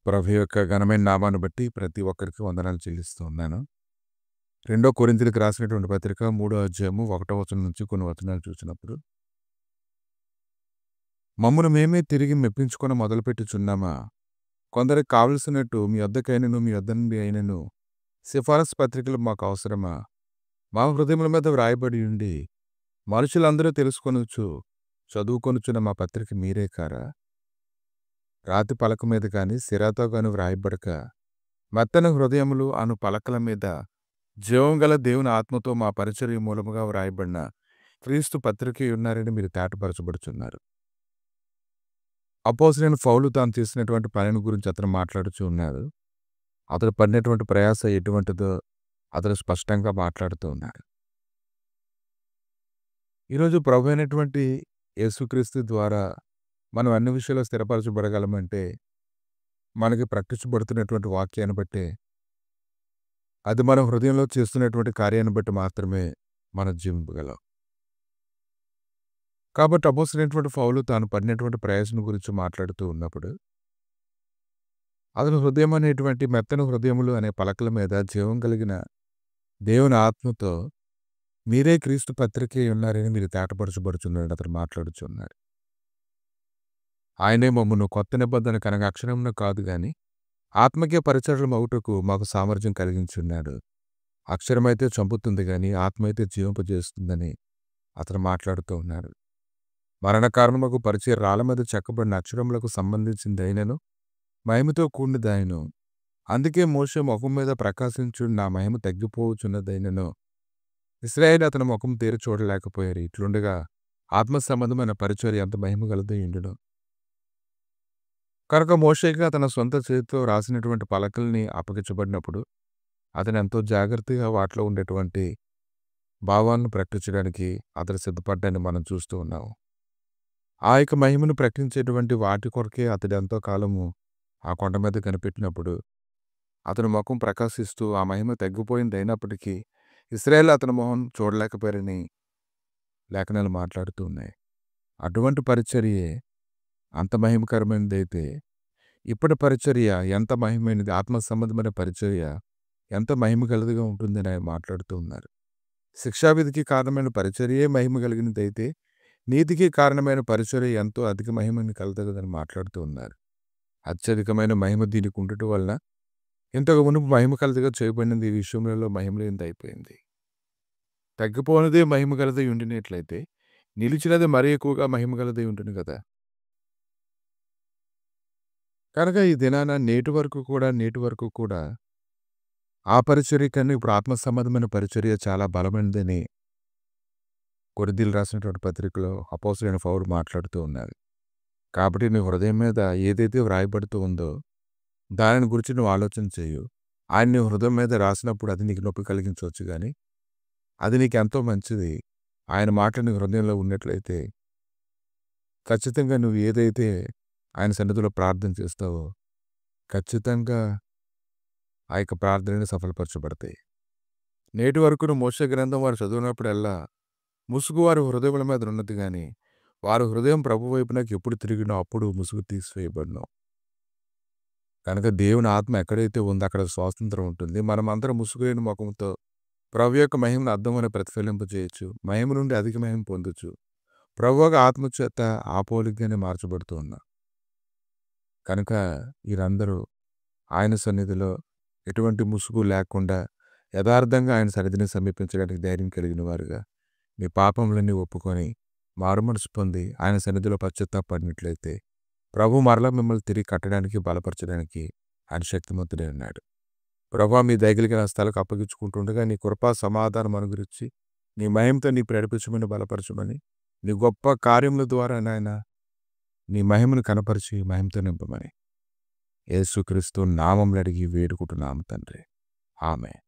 ప్రభు యొక్క ఘనమైన నామాన్ని బట్టి ప్రతి ఒక్కరికి వందనాలు చెల్లిస్తూ ఉన్నాను. 2 కొరింథీయులకు రాసినటువంటి పత్రిక 3వ అధ్యాయము 1వ వచనం నుంచి కొన్ని వచనాలు చూసినప్పుడు, మమ్మును మేమే తిరిగి మెప్పించుకొని మొదలుపెట్టుచున్నామా? కొందరికి కావలసినట్టు మీ వద్దకైనను మీ వద్ద నుండి అయినను సిఫారసు పత్రికలు మాకు అవసరమా? మా హృదయముల మీద వ్రాయబడి ఉండి మనుషులందరూ తెలుసుకొనుచు చదువుకొనుచున్న మా పత్రిక మీరే కారా? రాతి పలక మీద కాని సిరాతో గాని వ్రాయబడక మెత్తని హృదయములు అను పలకల మీద జీవం గల దేవుని ఆత్మతో మా పరిచర్య మూలముగా వ్రాయబడిన క్రీస్తు పత్రిక ఉన్నారని మీరు తేటపరచబడుచున్నారు. అపోస్తలుడైన పౌలు తాను చేసినటువంటి పనిని గురించి అతను మాట్లాడుచూ ఉన్నారు. అతడు పడినటువంటి ప్రయాస ఎటువంటిదో అతడు స్పష్టంగా మాట్లాడుతూ ఉన్నారు. ఈరోజు ప్రభు అయినటువంటి యేసుక్రీస్తు ద్వారా మనం అన్ని విషయాల్లో స్థిరపరచబడగలమంటే మనకి ప్రకటించబడుతున్నటువంటి వాక్యాన్ని బట్టి, అది మన హృదయంలో చేస్తున్నటువంటి కార్యాన్ని బట్టి మాత్రమే మనం జీవించగలం. కాబట్టి అపోస్తలుడైనటువంటి పౌలు తాను పడినటువంటి ప్రయాసం గురించి మాట్లాడుతూ ఉన్నప్పుడు, అతని హృదయం అనేటువంటి మెత్తని హృదయములు అనే పలకల మీద జీవం కలిగిన దేవుని ఆత్మతో మీరే క్రీస్తు పత్రికే ఉన్నారని మీరు తేటపరచబడుచున్నారని అతను మాట్లాడుచున్నాడు. ఆయనే మమ్మను కొత్త నిబంధన కనుక అక్షరమున కాదు గాని ఆత్మకే పరిచర్యలు మగుటకు మాకు సామర్థ్యం కలిగించున్నాడు. అక్షరమైతే చంపుతుంది గాని ఆత్మ అయితే జీవింపజేస్తుందని అతను మాట్లాడుతూ ఉన్నాడు. మరణ కారణముకు పరిచయ రాళ్ల మీద చెక్కబడిన అక్షరములకు సంబంధించిందైనను మహిమతో కూడినదైనను, అందుకే మోషే ముఖం మీద ప్రకాశించు నా మహిమ తగ్గిపోవచ్చున్నదైనను ఇశ్రాయేలు అతని ముఖం తేరి చూడలేకపోయారు. ఇట్లుండగా ఆత్మ సంబంధమైన పరిచర్య ఎంత మహిమ గలదై ఉండును. కనుక మోషేగా తన సొంత చేతితో రాసినటువంటి పలకల్ని అప్పగించబడినప్పుడు అతను ఎంతో జాగ్రత్తగా వాటిలో ఉండేటువంటి భావాలను ప్రకటించడానికి అతడు సిద్ధపడ్డాన్ని మనం చూస్తూ ఉన్నాము. ఆ యొక్క మహిమను ప్రకటించేటువంటి వాటి కొరకే అతడు ఎంతో కాలము ఆ కొండ మీద కనిపెట్టినప్పుడు అతని ముఖం ప్రకాశిస్తూ ఆ మహిమ తగ్గిపోయింది అయినప్పటికీ ఇశ్రాయేలు అతని మొహం చూడలేకపోయారని లేఖనాలు మాట్లాడుతూ ఉన్నాయి. అటువంటి పరిచర్యే అంత మహిమకరమైనదైతే ఇప్పటి పరిచర్య ఎంత మహిమైనది, ఆత్మ సంబంధమైన పరిచర్య ఎంత మహిమ కలదిగా ఉంటుందని ఆయన మాట్లాడుతూ ఉన్నారు. శిక్షావిధికి కారణమైన పరిచర్యే మహిమ కలిగినదైతే నీతికి కారణమైన పరిచర్య ఎంతో అధిక మహిమని కలదగదని మాట్లాడుతూ ఉన్నారు. అత్యధికమైన మహిమ దీనికి ఉండటం వలన ఇంతకు మునుపు మహిమ కలదిగా చేయబడినది ఈ విషయంలో మహిమ లేనిది అయిపోయింది. తగ్గిపోయినదే మహిమ కలదై ఉండినట్లయితే నిలిచినది మరీ ఎక్కువగా మహిమ కలదై ఉంటుంది కదా. కనుక ఈ దినాన నేటి వరకు కూడా ఆ పరిచర్య కన్నా ఇప్పుడు ఆత్మ సంబంధమైన పరిచర్య చాలా బలమైనదని కొరింథీయులకు రాసినటువంటి పత్రికలో అపోస్తలుడైన పౌలు మాట్లాడుతూ ఉన్నారు. కాబట్టి నీ హృదయం మీద ఏదైతే వ్రాయబడుతూ ఉందో దానిని గురించి నువ్వు ఆలోచన చేయు. ఆయన నీ హృదయం మీద రాసినప్పుడు అది నీకు నొప్పి కలిగించవచ్చు కానీ అది నీకు ఎంతో మంచిది. ఆయన మాట నీ హృదయంలో ఉన్నట్లయితే ఖచ్చితంగా నువ్వు ఏదైతే ఆయన సన్నిధిలో ప్రార్థన చేస్తావో ఖచ్చితంగా ఆ యొక్క ప్రార్థనని సఫలపరచబడతాయి. నేటి వరకు నువ్వు మోషే గ్రంథం వారు చదివినప్పుడల్లా ముసుగు వారి హృదయముల మీద ఉన్నది కానీ వారి హృదయం ప్రభు వైపునకు ఎప్పుడు తిరిగినో అప్పుడు ముసుగు తీసివేయబడినో. కనుక దేవుని ఆత్మ ఎక్కడైతే ఉందో అక్కడ స్వాతంత్రం ఉంటుంది. మనం అందరం ముసుగులేని ముఖంతో ప్రభు యొక్క మహిమను అర్థమని ప్రతిఫలింపజేయచ్చు. మహిమ నుండి అధిక మహిమ పొందొచ్చు. ప్రభు యొక్క ఆత్మ చేత ఆ పోలికగానే మార్చబడుతూ ఉన్నా. కనుక వీరందరూ ఆయన సన్నిధిలో ఎటువంటి ముసుగు లేకుండా యథార్థంగా ఆయన సన్నిధిని సమీపించడానికి ధైర్యం కలిగిన వారుగా మీ పాపములన్నీ ఒప్పుకొని మారుమనసు పొంది ఆయన సన్నిధిలో పశ్చాత్తాపడినట్లయితే ప్రభు మరలా మిమ్మల్ని తిరిగి కట్టడానికి బలపరచడానికి ఆయన శక్తిమంతుడే ఉన్నాడు. ప్రభు మీ దయగలిగిన స్థలకు అప్పగించుకుంటుండగా నీ కృపా సమాధానం అనుగురించి నీ మహిమతో నీ ప్రేరేపించమని బలపరచమని నీ గొప్ప కార్యముల ద్వారా నాయన నీ మహిమను కనపరిచి మహిమతో నింపమని యేసుక్రీస్తు నామములో అడిగి వేడుకుంటున్నాము తండ్రి. ఆమేన్.